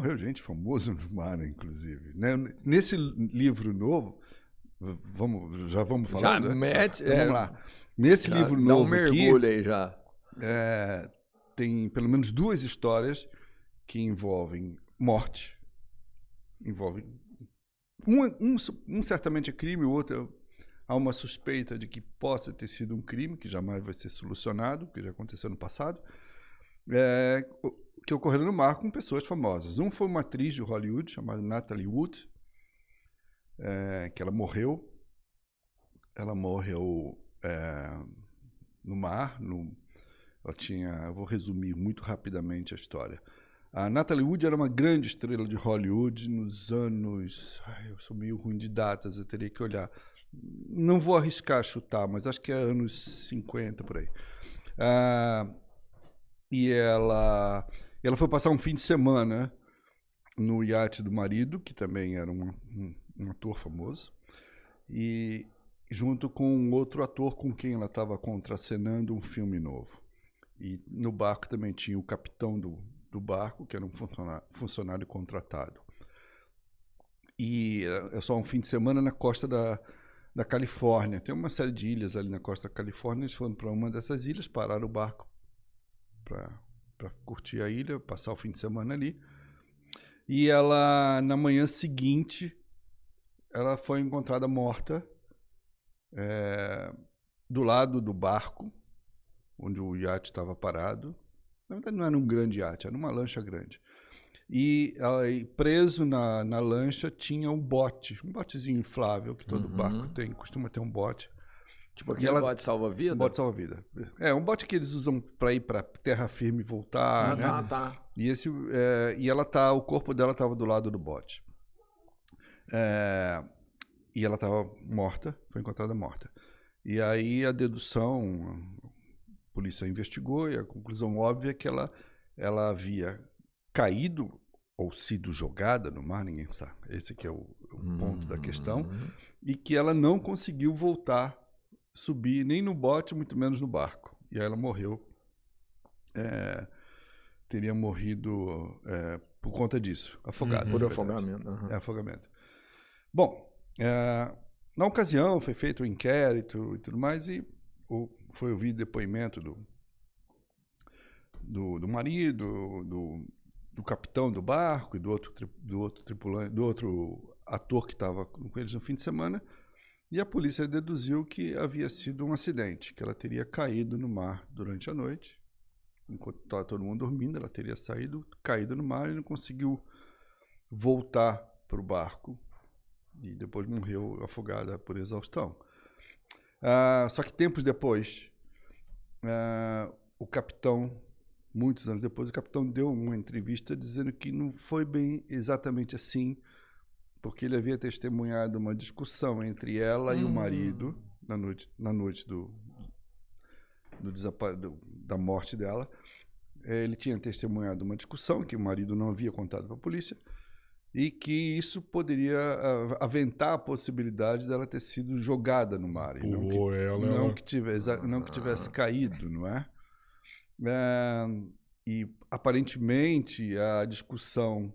morreu gente famosa no mar, né, inclusive. Né? Nesse livro novo, já vamos falar? Já né? mete, Então, vamos lá. Nesse livro novo dá um mergulho aí já. Tem pelo menos 2 histórias que envolvem morte. Envolvem... Um certamente é crime, o outro há uma suspeita de que possa ter sido um crime, que jamais vai ser solucionado, que já aconteceu no passado, que ocorreram no mar com pessoas famosas. Um foi uma atriz de Hollywood, chamada Natalie Wood, que ela morreu. Ela morreu no mar. Ela tinha... Eu vou resumir muito rapidamente a história. A Natalie Wood era uma grande estrela de Hollywood nos anos... eu sou meio ruim de datas, eu teria que olhar. Não vou arriscar chutar, mas acho que é anos 50, por aí. E ela foi passar um fim de semana no iate do marido, que também era um ator famoso, e junto com um outro ator com quem ela estava contracenando um filme novo. E no barco também tinha o capitão do barco, que era um funcionário contratado. E é só um fim de semana na costa da Califórnia. Tem uma série de ilhas ali na costa da Califórnia. Eles foram para uma dessas ilhas, pararam o barco para curtir a ilha, passar o fim de semana ali. E ela, na manhã seguinte, ela foi encontrada morta do lado do barco, onde o iate estava parado. Na verdade, não era um grande iate, era uma lancha grande. E preso na lancha tinha um botezinho inflável, que todo barco tem, costuma ter um bote. Tipo aquele bote salva-vida? Um bote salva-vida. Um bote que eles usam para ir para terra firme e voltar, né? Tá. E o corpo dela estava do lado do bote. E ela estava morta, foi encontrada morta. E aí a dedução, a polícia investigou e a conclusão óbvia é que ela havia caído ou sido jogada no mar, ninguém sabe. Esse que é o ponto da questão. E que ela não conseguiu voltar, subir nem no bote, muito menos no barco. E aí ela morreu. Teria morrido por conta disso, afogada. Por afogamento. Afogamento. Bom, na ocasião foi feito um inquérito e tudo mais, e foi ouvido depoimento do marido, do capitão do barco e do outro tripulante, do outro ator que estava com eles no fim de semana, e a polícia deduziu que havia sido um acidente, que ela teria caído no mar durante a noite, enquanto estava todo mundo dormindo, ela teria caído no mar e não conseguiu voltar para o barco, e depois morreu afogada por exaustão. Só que tempos depois, o capitão, muitos anos depois, o capitão deu uma entrevista dizendo que não foi bem exatamente assim, porque ele havia testemunhado uma discussão entre ela e o marido na noite da morte dela. Ele tinha testemunhado uma discussão que o marido não havia contado para a polícia e que isso poderia aventar a possibilidade dela ter sido jogada no mar. Não que tivesse caído, não é? E aparentemente a discussão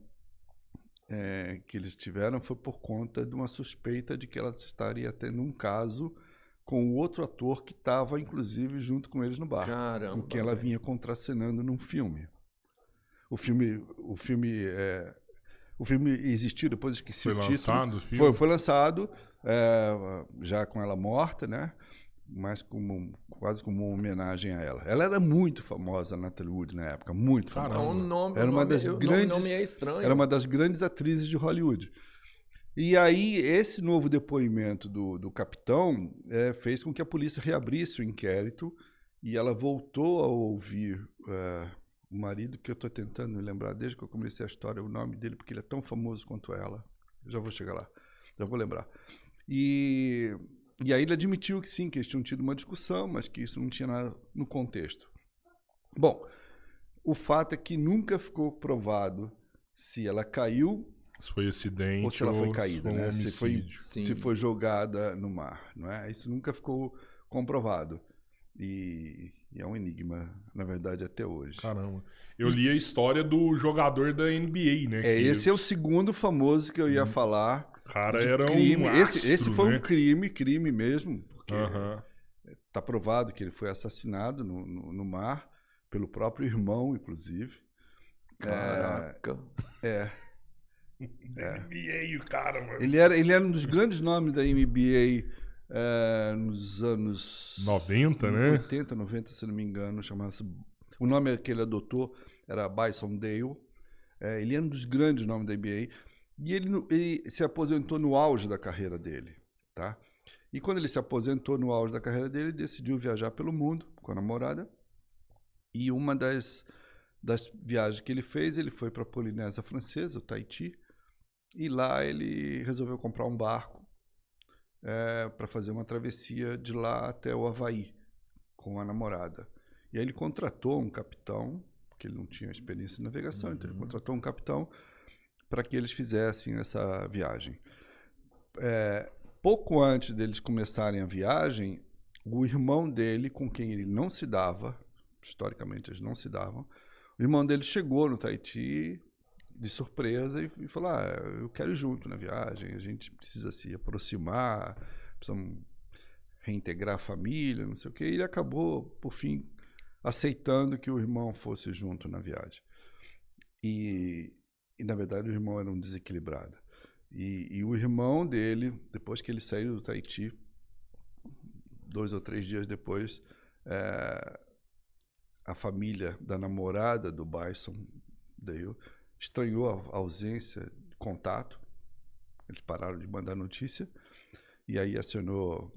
que eles tiveram foi por conta de uma suspeita de que ela estaria tendo um caso com o outro ator que estava, inclusive, junto com eles no barco. Caramba, com quem ela vinha contracenando num filme. O filme existiu depois, esqueci o título. Foi lançado, já com ela morta, né? Mas quase como uma homenagem a ela. Ela era muito famosa, Natalie Wood, na época, muito famosa. Era uma das grandes. O nome é estranho. Era uma das grandes atrizes de Hollywood. E aí, esse novo depoimento do capitão fez com que a polícia reabrisse o inquérito e ela voltou a ouvir o marido, que eu estou tentando me lembrar desde que eu comecei a história, o nome dele, porque ele é tão famoso quanto ela. Eu já vou chegar lá, já vou lembrar. E aí ele admitiu que sim, que eles tinham tido uma discussão, mas que isso não tinha nada no contexto. Bom, o fato é que nunca ficou provado se ela caiu... Se foi acidente ou se ela foi caída, né? Se foi jogada no mar, não é? Isso nunca ficou comprovado. E E é um enigma, na verdade, até hoje. Caramba. Eu li a história do jogador da NBA, né? Esse é o segundo famoso que eu ia falar. O cara de era crime. um astro, esse foi né? um crime mesmo, porque tá provado que ele foi assassinado no mar pelo próprio irmão, inclusive. Caraca. NBA, o cara, mano. Ele era um dos grandes nomes da NBA nos anos 90, né? 80, 90, se não me engano. Chamava-se... O nome que ele adotou era Bryson Dale. Ele era um dos grandes nomes da NBA. E ele se aposentou no auge da carreira dele, tá? E quando ele se aposentou no auge da carreira dele, ele decidiu viajar pelo mundo com a namorada. E uma das viagens que ele fez, ele foi para a Polinésia Francesa, o Tahiti. E lá ele resolveu comprar um barco para fazer uma travessia de lá até o Havaí com a namorada. E aí ele contratou um capitão, porque ele não tinha experiência em navegação, então ele contratou um capitão para que eles fizessem essa viagem. Pouco antes deles começarem a viagem, o irmão dele, com quem ele não se dava, historicamente eles não se davam, o irmão dele chegou no Tahiti de surpresa e falou: eu quero ir junto na viagem, a gente precisa se aproximar, precisamos reintegrar a família, não sei o quê. E ele acabou, por fim, aceitando que o irmão fosse junto na viagem. E na verdade, o irmão era um desequilibrado. E o irmão dele, depois que ele saiu do Tahiti, 2 ou 3 dias depois, a família da namorada do Bryson Dale estranhou a ausência de contato. Eles pararam de mandar notícia. E aí acionou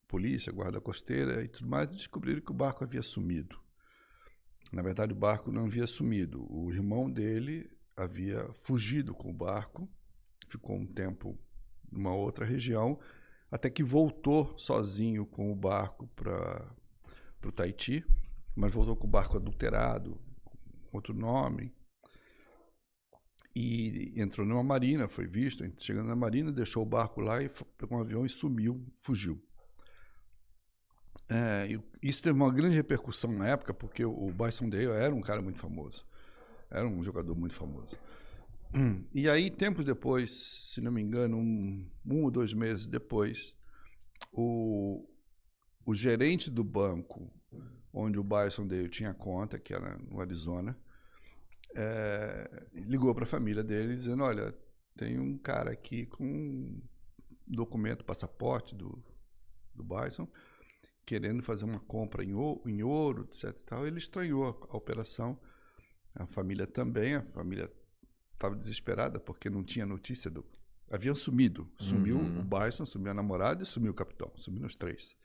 polícia, guarda costeira e tudo mais, e descobriram que o barco havia sumido. Na verdade, o barco não havia sumido. O irmão dele havia fugido com o barco, ficou um tempo numa outra região, até que voltou sozinho com o barco para o Tahiti, mas voltou com o barco adulterado, com outro nome, e entrou numa marina, foi visto, chegando na marina, deixou o barco lá e pegou um avião e sumiu, fugiu. Isso teve uma grande repercussão na época, porque o Bryson Dale era um cara muito famoso, era um jogador muito famoso. E aí, tempos depois, se não me engano, um ou 2 meses depois, o gerente do banco onde o Bryson Dale tinha conta, que era no Arizona, ligou para a família dele dizendo: olha, tem um cara aqui com um documento, passaporte do Bryson, querendo fazer uma compra em ouro, etc. Ele estranhou a operação, a família também, a família estava desesperada porque não tinha notícia havia sumido. Sumiu o Bryson, sumiu a namorada e sumiu o capitão. Sumiram os 3.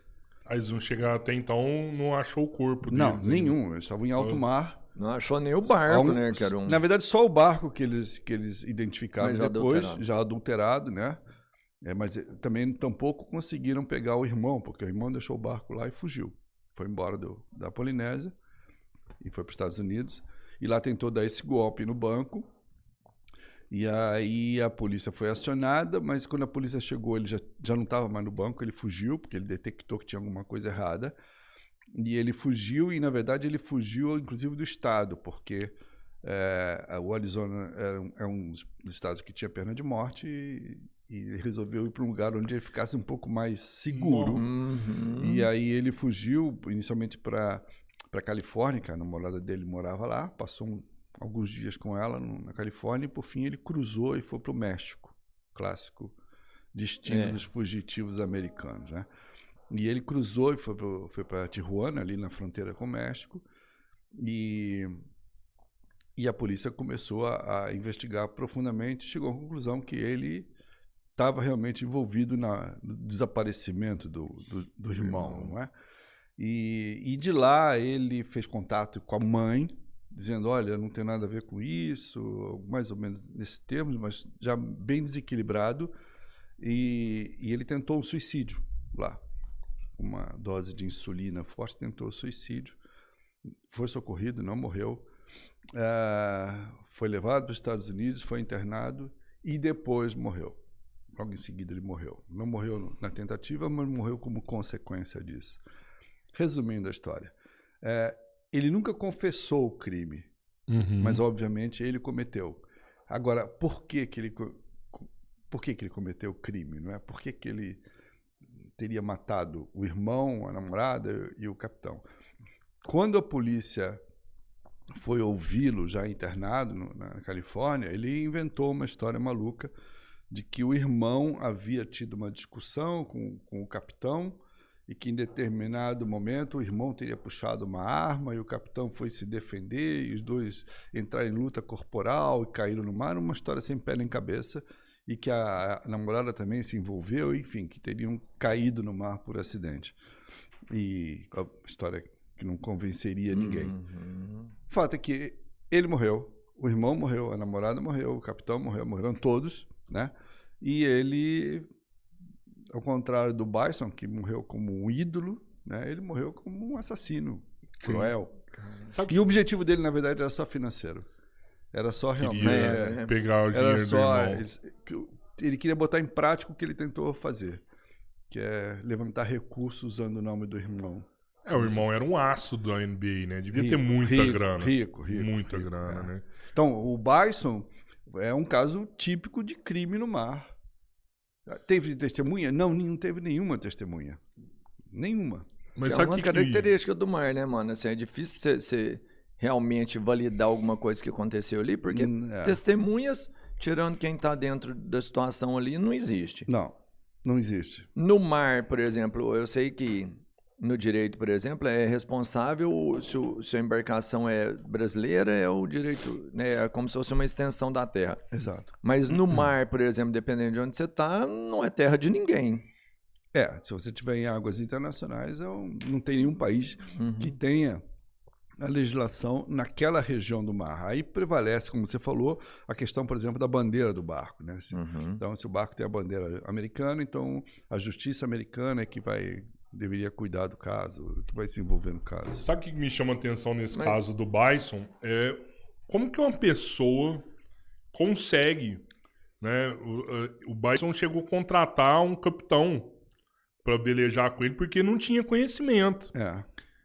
Aí eles não chegaram até então, não achou o corpo deles. Não, nenhum. Eles estavam em alto mar. Não achou nem o barco, né? Que era Na verdade, só o barco que eles identificaram depois, já adulterado, né? Mas também tampouco conseguiram pegar o irmão, porque o irmão deixou o barco lá e fugiu. Foi embora da Polinésia e foi para os Estados Unidos. E lá tentou dar esse golpe no banco. E aí a polícia foi acionada, mas quando a polícia chegou, ele já não estava mais no banco, ele fugiu, porque ele detectou que tinha alguma coisa errada. E ele fugiu, e na verdade ele fugiu inclusive do estado, porque o Arizona é um dos estados que tinha pena de morte, e ele resolveu ir para um lugar onde ele ficasse um pouco mais seguro. E aí ele fugiu inicialmente para Califórnia, que a namorada dele morava lá, passou alguns dias com ela na Califórnia, e por fim ele cruzou e foi para o México, clássico destino dos fugitivos americanos, né? E ele cruzou e foi para Tijuana, ali na fronteira com o México, e a polícia começou a investigar profundamente, chegou à conclusão que ele estava realmente envolvido no desaparecimento do irmão, não é? E de lá ele fez contato com a mãe, dizendo: olha, não tem nada a ver com isso, mais ou menos nesses termos, mas já bem desequilibrado, e ele tentou um suicídio lá. Uma dose de insulina forte, tentou suicídio, foi socorrido, não morreu, foi levado para os Estados Unidos, foi internado e depois morreu. Logo em seguida ele morreu. Não morreu na tentativa, mas morreu como consequência disso. Resumindo a história, Ele nunca confessou o crime, mas obviamente ele cometeu. Agora, por que ele cometeu o crime? Não é? Por que ele teria matado o irmão, a namorada e o capitão? Quando a polícia foi ouvi-lo já internado na Califórnia, ele inventou uma história maluca de que o irmão havia tido uma discussão com o capitão e que em determinado momento o irmão teria puxado uma arma e o capitão foi se defender e os dois entraram em luta corporal e caíram no mar, uma história sem pé nem cabeça, e que a namorada também se envolveu, enfim, que teriam caído no mar por acidente. E a história que não convenceria ninguém. O fato é que ele morreu, o irmão morreu, a namorada morreu, o capitão morreu, morreram todos, né? E ele, ao contrário do Bison, que morreu como um ídolo, né? Ele morreu como um assassino cruel. E o objetivo dele, na verdade, era só financeiro. Era só realmente... pegar o dinheiro do irmão. Ele queria botar em prática o que ele tentou fazer, que é levantar recursos usando o nome do irmão. O irmão era um aço da NBA, né? Devia ter muita grana. Rico. Muita grana, né? Então, o Bison é um caso típico de crime no mar. Teve testemunha? Não teve nenhuma testemunha. Nenhuma. Mas é uma característica do mar, né, mano? Assim, é difícil você realmente validar alguma coisa que aconteceu ali, porque testemunhas, tirando quem tá dentro da situação ali, não existe. Não existe. No mar, por exemplo, eu sei que no direito, por exemplo, é responsável se a embarcação é brasileira, é o direito, né, é como se fosse uma extensão da terra. Exato. Mas no mar, por exemplo, dependendo de onde você está, não é terra de ninguém. Se você estiver em águas internacionais, não tem nenhum país que tenha a legislação naquela região do mar. Aí prevalece, como você falou, a questão, por exemplo, da bandeira do barco, né? Então, se o barco tem a bandeira americana, então a justiça americana é que deveria cuidar do caso, que vai se envolver no caso. Sabe o que me chama a atenção nesse caso do Bison? Como que uma pessoa consegue, né? O Bison chegou a contratar um capitão para velejar com ele porque não tinha conhecimento.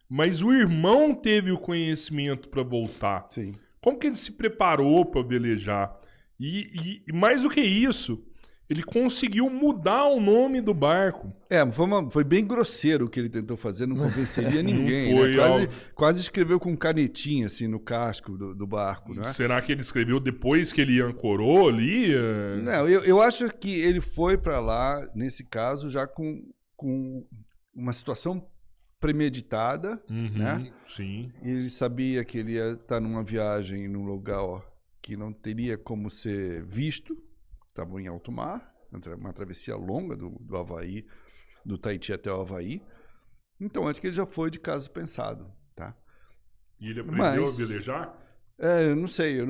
Mas o irmão teve o conhecimento para voltar. Sim. Como que ele se preparou para velejar? E mais do que isso, ele conseguiu mudar o nome do barco. Foi bem grosseiro o que ele tentou fazer, não convenceria ninguém. Né? Quase escreveu com canetinha assim, no casco do barco. Né? Será que ele escreveu depois que ele ancorou ali? Não, eu acho que ele foi para lá, nesse caso, já com uma situação premeditada, né? Sim. E ele sabia que ele ia estar numa viagem num lugar que não teria como ser visto. Estavam em alto mar, uma travessia longa do Havaí, do Tahiti até o Havaí. Então, acho que ele já foi de caso pensado, tá? E ele aprendeu a velejar? Eu não sei.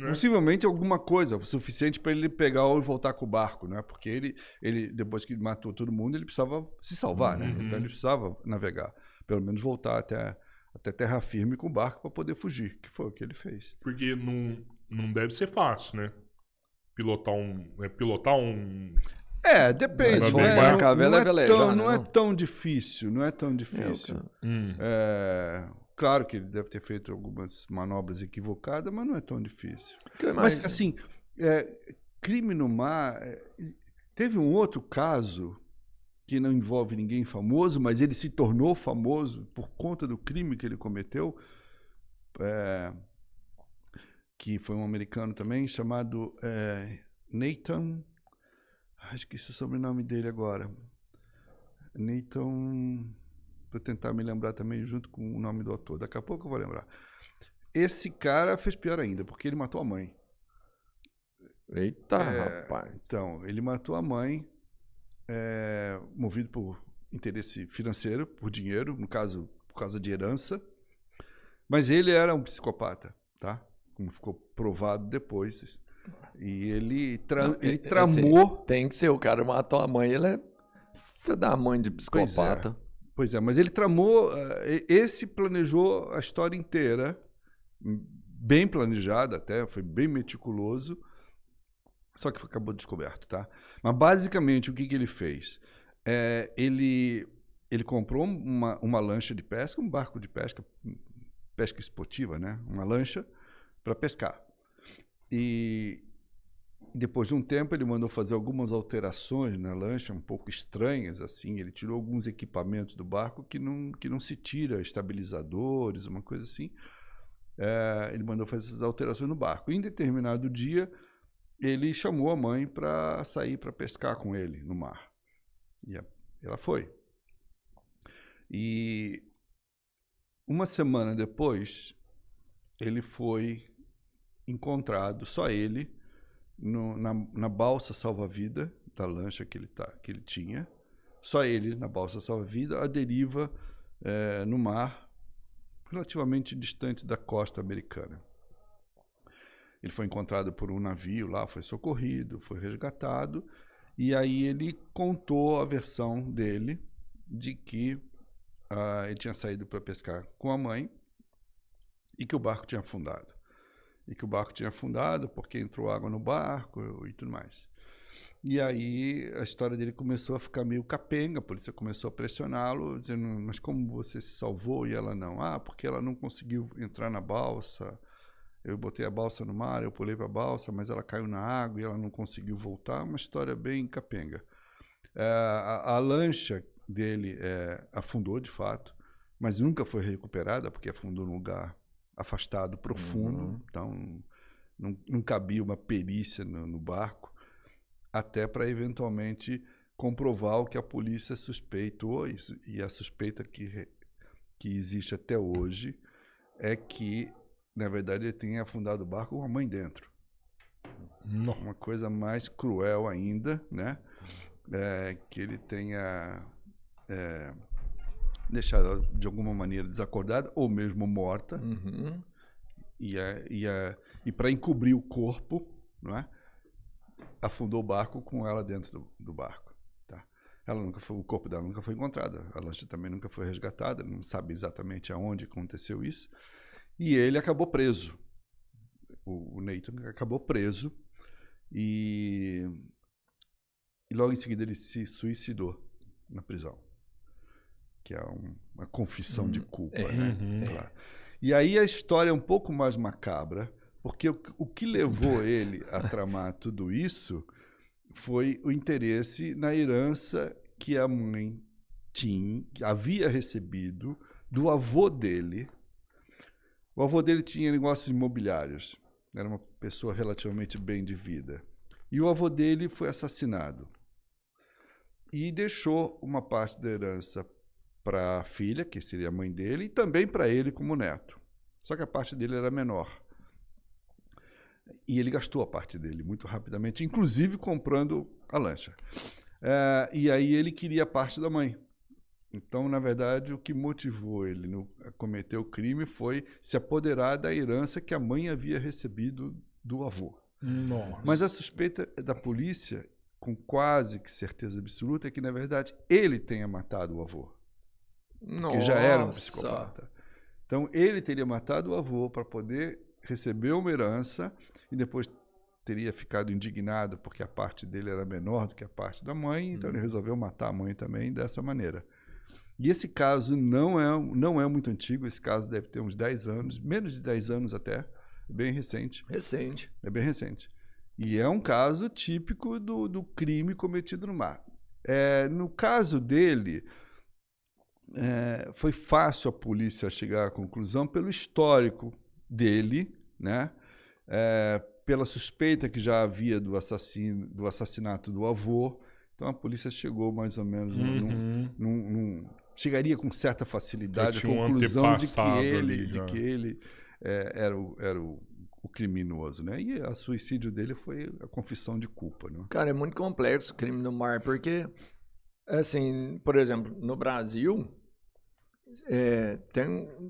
Possivelmente alguma coisa, o suficiente para ele pegar e voltar com o barco, né? Porque ele, depois que matou todo mundo, ele precisava se salvar, né? Então ele precisava navegar, pelo menos voltar até terra firme com o barco para poder fugir, que foi o que ele fez. Porque não deve ser fácil, né? Pilotar um... Depende, né? Não é tão difícil, Claro que ele deve ter feito algumas manobras equivocadas, mas não é tão difícil. Mas, assim, crime no mar... Teve um outro caso que não envolve ninguém famoso, mas ele se tornou famoso por conta do crime que ele cometeu, que foi um americano também, chamado Nathan... esqueci o sobrenome dele agora. Nathan... Vou tentar me lembrar também junto com o nome do autor. Daqui a pouco eu vou lembrar. Esse cara fez pior ainda, porque ele matou a mãe. Eita, rapaz. Então, ele matou a mãe, movido por interesse financeiro, por dinheiro, no caso, por causa de herança. Mas ele era um psicopata, tá? Como ficou provado depois. E ele tramou... Assim, tem que ser, o cara matou a mãe, ele é filho da mãe de psicopata. Pois é, mas ele tramou, esse planejou a história inteira, bem planejado até, foi bem meticuloso, só que acabou descoberto, tá? Mas basicamente o que ele fez? Ele ele comprou uma lancha de pesca, um barco de pesca esportiva, né? Uma lancha para pescar. E depois de um tempo ele mandou fazer algumas alterações na lancha, um pouco estranhas, assim. Ele tirou alguns equipamentos do barco que não se tira, estabilizadores, uma coisa assim. Ele mandou fazer essas alterações no barco. Em determinado dia, ele chamou a mãe para sair para pescar com ele no mar. E ela foi. E uma semana depois, ele foi encontrado, só ele, na balsa salva-vida da lancha que ele tinha. Só ele na balsa salva-vida, à deriva no mar, relativamente distante da costa americana. Ele foi encontrado por um navio lá, foi socorrido, foi resgatado, e aí ele contou a versão dele de que ele tinha saído para pescar com a mãe e que o barco tinha afundado. E que o barco tinha afundado porque entrou água no barco e tudo mais. E aí a história dele começou a ficar meio capenga, a polícia começou a pressioná-lo, dizendo, mas como você se salvou? E ela não. Porque ela não conseguiu entrar na balsa. Eu botei a balsa no mar, eu pulei para a balsa, mas ela caiu na água e ela não conseguiu voltar. Uma história bem capenga. A lancha dele afundou, de fato, mas nunca foi recuperada, porque afundou num lugar afastado, profundo. Então não cabia uma perícia no barco, até para eventualmente comprovar o que a polícia suspeitou, e a suspeita que existe até hoje é que, na verdade, ele tenha afundado o barco com a mãe dentro. Não. Uma coisa mais cruel ainda, né? Que ele tenha deixado de alguma maneira desacordada ou mesmo morta. Uhum. E para encobrir o corpo, não é? Afundou o barco com ela dentro do barco. Tá? O corpo dela nunca foi encontrado, a lancha também nunca foi resgatada, não sabe exatamente aonde aconteceu isso. E ele acabou preso. O Nathan acabou preso e logo em seguida ele se suicidou na prisão, que é uma confissão de culpa, né? Claro. E aí a história é um pouco mais macabra, porque o que levou ele a tramar tudo isso foi o interesse na herança que a mãe havia recebido do avô dele. O avô dele tinha negócios imobiliários, era uma pessoa relativamente bem de vida. E o avô dele foi assassinado. E deixou uma parte da herança para a filha, que seria a mãe dele, e também para ele como neto. Só que a parte dele era menor. E ele gastou a parte dele muito rapidamente, inclusive comprando a lancha. E aí ele queria a parte da mãe. Então, na verdade, o que motivou ele a cometer o crime foi se apoderar da herança que a mãe havia recebido do avô. Nossa. Mas a suspeita da polícia, com quase que certeza absoluta, é que, na verdade, ele tenha matado o avô. Que já era um psicopata. Então, ele teria matado o avô para poder receber uma herança e depois teria ficado indignado porque a parte dele era menor do que a parte da mãe, então ele resolveu matar a mãe também dessa maneira. E esse caso não é muito antigo, esse caso deve ter uns 10 anos, menos de 10 anos até, bem recente. Recente. É bem recente. E é um caso típico do crime cometido no mar. No caso dele, foi fácil a polícia chegar à conclusão pelo histórico dele, né? Pela suspeita que já havia do assassinato do avô. Então a polícia chegou mais ou menos chegaria com certa facilidade à conclusão de que ele era o criminoso, né? E o suicídio dele foi a confissão de culpa, né? Cara, é muito complexo o crime no mar, porque, assim, por exemplo, no Brasil,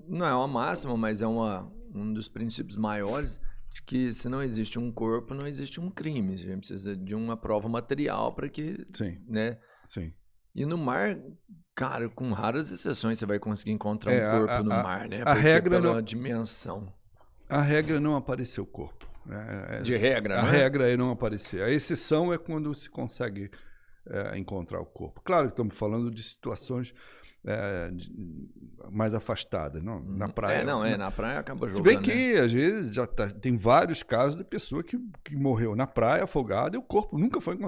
não é uma máxima, mas é um dos princípios maiores de que se não existe um corpo, não existe um crime. A gente precisa de uma prova material para que... Sim, né? Sim. E no mar, cara, com raras exceções você vai conseguir encontrar um corpo no mar, né? A regra pela dimensão. A regra não aparecer o corpo. De regra, A né? regra é não aparecer. A exceção é quando se consegue encontrar o corpo. Claro que estamos falando de situações mais afastada, não? Na praia. Na praia acaba jogando. Se bem que, às vezes, tem vários casos de pessoa que morreu na praia, afogada, e o corpo nunca foi encontrado.